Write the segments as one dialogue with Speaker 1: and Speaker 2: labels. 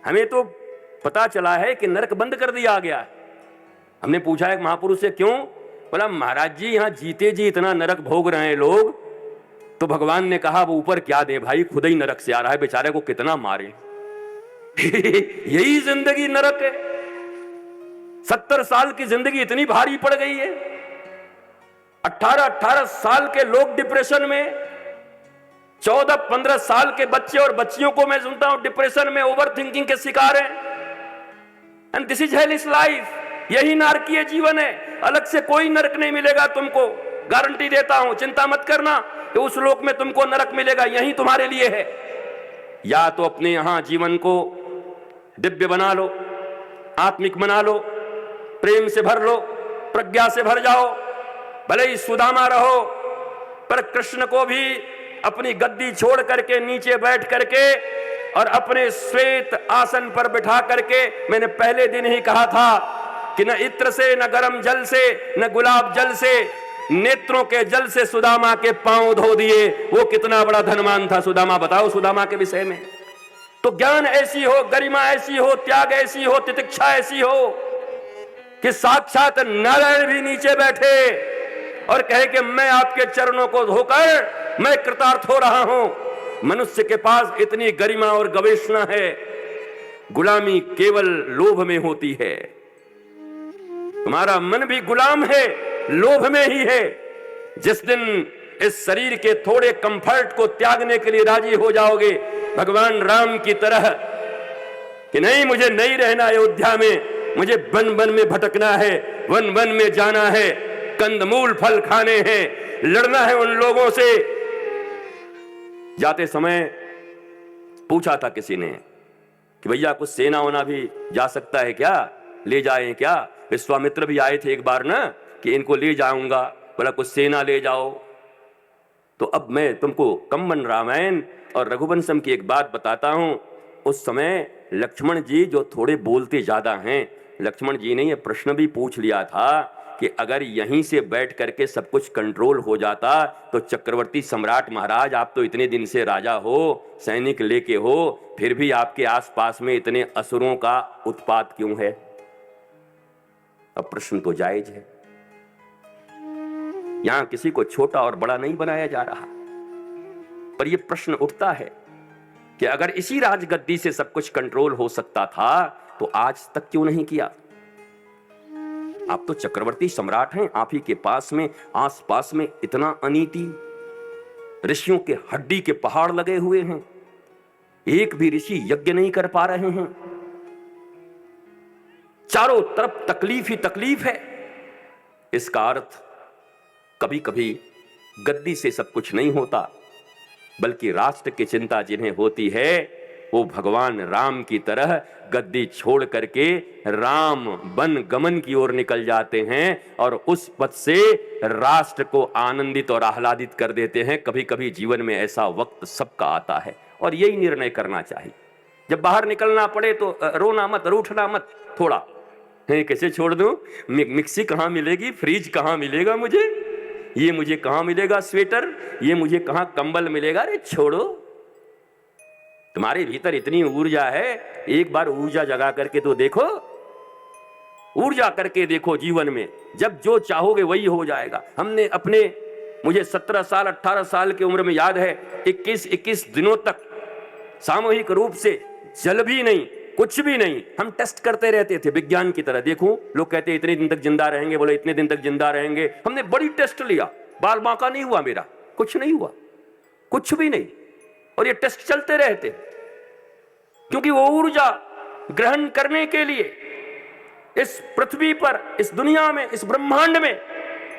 Speaker 1: हमें तो पता चला है कि नरक बंद कर दिया गया है। हमने पूछा एक महापुरुष से, क्यों? बोला महाराज जी यहां जीते जी इतना नरक भोग रहे हैं लोग, तो भगवान ने कहा वो ऊपर क्या दे भाई, खुद ही नरक से आ रहा है, बेचारे को कितना मारे। यही जिंदगी नरक है। 70 साल की जिंदगी इतनी भारी पड़ गई है। 18-18 साल के लोग डिप्रेशन में, 14-15 साल के बच्चे और बच्चियों को मैं सुनता हूं डिप्रेशन में, ओवर थिंकिंग के शिकार हैं। And this is hellish life. यही नारकीय जीवन है। अलग से कोई नरक नहीं मिलेगा तुमको, गारंटी देता हूं। चिंता मत करना कि उस लोक में तुमको नरक मिलेगा, यही तुम्हारे लिए है। या तो अपने यहां जीवन को दिव्य बना लो, आत्मिक बना लो, प्रेम से भर लो, प्रज्ञा से भर जाओ, भले ही सुदामा रहो, पर कृष्ण को भी अपनी गद्दी छोड़ करके नीचे बैठ करके और अपने श्वेत आसन पर बिठा करके, मैंने पहले दिन ही कहा था कि न इत्र से, न गर्म जल से, न गुलाब जल से, नेत्रों के जल से सुदामा के पांव धो दिए। वो कितना बड़ा धनवान था सुदामा, बताओ सुदामा के विषय में। तो ज्ञान ऐसी हो, गरिमा ऐसी हो, त्याग ऐसी हो, तितिक्षा ऐसी हो कि साक्षात नारायण भी नीचे बैठे और कहे कि मैं आपके चरणों को धोकर मैं कृतार्थ हो रहा हूं। मनुष्य के पास इतनी गरिमा और गवेषणा है। गुलामी केवल लोभ में होती है। तुम्हारा मन भी गुलाम है, लोभ में ही है। जिस दिन इस शरीर के थोड़े कंफर्ट को त्यागने के लिए राजी हो जाओगे भगवान राम की तरह कि नहीं, मुझे नहीं रहना अयोध्या में, मुझे वन वन में भटकना है, वन वन में जाना है, कंदमूल फल खाने हैं, लड़ना है उन लोगों से। जाते समय पूछा था किसी ने कि भैया कुछ सेना होना भी जा सकता है क्या, ले जाएं क्या? विश्वामित्र भी आए थे एक बार ना कि इनको ले जाऊंगा, बोला कुछ सेना ले जाओ। तो अब मैं तुमको कंबन रामायण और रघुवंशम की एक बात बताता हूं। उस समय लक्ष्मण जी जो थोड़े बोलते ज्यादा हैं, लक्ष्मण जी ने ये प्रश्न भी पूछ लिया था कि अगर यहीं से बैठ करके सब कुछ कंट्रोल हो जाता तो चक्रवर्ती सम्राट महाराज, आप तो इतने दिन से राजा हो, सैनिक लेके हो, फिर भी आपके आसपास में इतने असुरों का उत्पात क्यों है? अब प्रश्न तो जायज है। यहां किसी को छोटा और बड़ा नहीं बनाया जा रहा, पर यह प्रश्न उठता है कि अगर इसी राजगद्दी से सब कुछ कंट्रोल हो सकता था तो आज तक क्यों नहीं किया? आप तो चक्रवर्ती सम्राट हैं, आप ही के पास में आसपास में इतना अनीति, ऋषियों के हड्डी के पहाड़ लगे हुए हैं, एक भी ऋषि यज्ञ नहीं कर पा रहे हैं, चारों तरफ तकलीफ ही तकलीफ है। इसका अर्थ कभी कभी गद्दी से सब कुछ नहीं होता, बल्कि राष्ट्र की चिंता जिन्हें होती है वो भगवान राम की तरह गद्दी छोड़ करके राम वन गमन की ओर निकल जाते हैं और उस पथ से राष्ट्र को आनंदित और आह्लादित कर देते हैं। कभी कभी जीवन में ऐसा वक्त सबका आता है और यही निर्णय करना चाहिए। जब बाहर निकलना पड़े तो रोना मत, रूठना मत। थोड़ा कैसे छोड़ दूं, मिक्सी कहां मिलेगी, फ्रिज कहां मिलेगा मुझे, ये मुझे कहां मिलेगा स्वेटर, ये मुझे कहां कंबल मिलेगा। अरे छोड़ो, तुम्हारे भीतर इतनी ऊर्जा है, एक बार ऊर्जा जगा करके तो देखो, ऊर्जा करके देखो जीवन में। जब जो चाहोगे वही हो जाएगा। हमने अपने, मुझे 17 साल 18 साल की उम्र में याद है, 21 दिनों तक सामूहिक रूप से जल भी नहीं, कुछ भी नहीं, हम टेस्ट करते रहते थे विज्ञान की तरह। देखो लोग कहते इतने दिन तक जिंदा रहेंगे, बोले इतने दिन तक जिंदा रहेंगे। हमने बड़ी टेस्ट लिया, बाल बांका नहीं हुआ मेरा, कुछ नहीं हुआ, कुछ भी नहीं। और ये टेस्ट चलते रहते क्योंकि वो ऊर्जा ग्रहण करने के लिए इस पृथ्वी पर, इस दुनिया में, इस ब्रह्मांड में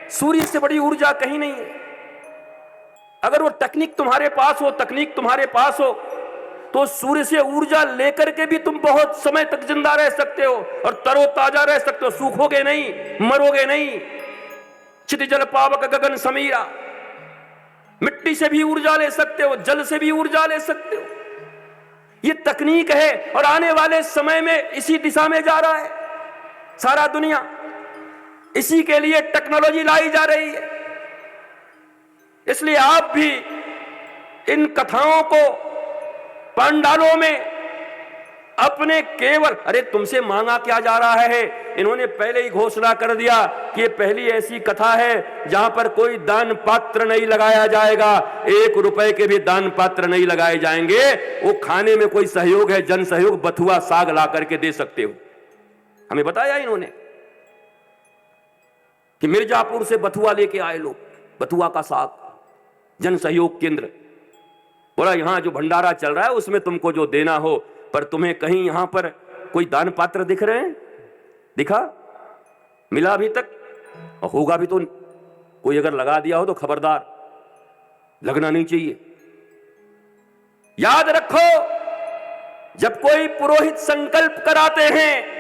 Speaker 1: सूर्य से बड़ी ऊर्जा कहीं नहीं है। अगर वो टेक्निक तुम्हारे पास हो, तकनीक तुम्हारे पास हो, तो सूर्य से ऊर्जा लेकर के भी तुम बहुत समय तक जिंदा रह सकते हो और तरोताजा रह सकते हो, सूखोगे नहीं, मरोगे नहीं। क्षितिजल पावक गगन समीरा, मिट्टी से भी ऊर्जा ले सकते हो, जल से भी ऊर्जा ले सकते हो। ये तकनीक है और आने वाले समय में इसी दिशा में जा रहा है सारा दुनिया। इसी के लिए टेक्नोलॉजी लाई जा रही है। इसलिए आप भी इन कथाओं को पांडालों में अपने केवल, अरे तुमसे मांगा क्या जा रहा है? इन्होंने पहले ही घोषणा कर दिया कि ये पहली ऐसी कथा है जहां पर कोई दान पात्र नहीं लगाया जाएगा, 1 रुपए के भी दान पात्र नहीं लगाए जाएंगे। वो खाने में कोई सहयोग है, जन सहयोग, बथुआ साग ला करके दे सकते हो। हमें बताया इन्होंने कि मिर्जापुर से बथुआ लेके आए लोग, बथुआ का साग, जन सहयोग केंद्र। बोला यहां जो भंडारा चल रहा है उसमें तुमको जो देना हो, पर तुम्हें कहीं यहां पर कोई दान पात्र दिख रहे हैं? दिखा? मिला अभी तक? और होगा भी तो कोई अगर लगा दिया हो तो खबरदार, लगना नहीं चाहिए। याद रखो, जब कोई पुरोहित संकल्प कराते हैं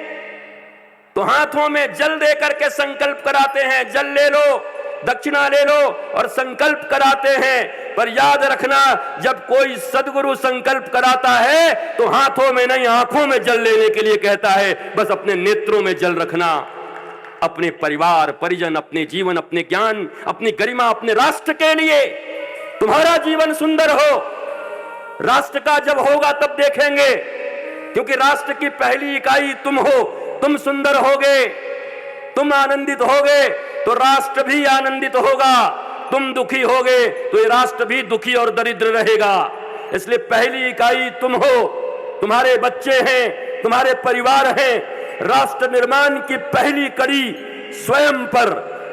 Speaker 1: तो हाथों में जल दे करके संकल्प कराते हैं, जल ले लो, दक्षिणा ले लो और संकल्प कराते हैं। पर याद रखना, जब कोई सदगुरु संकल्प कराता है तो हाथों में नहीं, आंखों में जल लेने के लिए कहता है। बस अपने नेत्रों में जल रखना, अपने परिवार परिजन, अपने जीवन, अपने ज्ञान, अपनी गरिमा, अपने राष्ट्र के लिए। तुम्हारा जीवन सुंदर हो, राष्ट्र का जब होगा तब देखेंगे, क्योंकि राष्ट्र की पहली इकाई तुम हो। तुम सुंदर होगे, तुम आनंदित होगे तो राष्ट्र भी आनंदित होगा। तुम दुखी होगे तो ये राष्ट्र भी दुखी और दरिद्र रहेगा। इसलिए पहली इकाई तुम हो, तुम्हारे बच्चे हैं, तुम्हारे परिवार हैं। राष्ट्र निर्माण की पहली कड़ी स्वयं पर,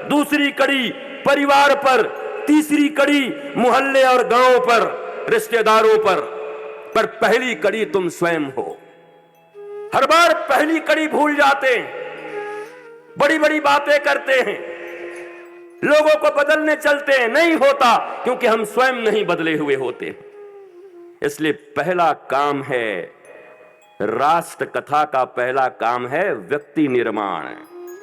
Speaker 1: दूसरी कड़ी परिवार पर, तीसरी कड़ी मोहल्ले और गांव पर, रिश्तेदारों पर पहली कड़ी तुम स्वयं हो। हर बार पहली कड़ी भूल जाते हैं, बड़ी बड़ी बातें करते हैं, लोगों को बदलने चलते हैं, नहीं होता, क्योंकि हम स्वयं नहीं बदले हुए होते। इसलिए पहला काम है, राष्ट्र कथा का पहला काम है व्यक्ति निर्माण।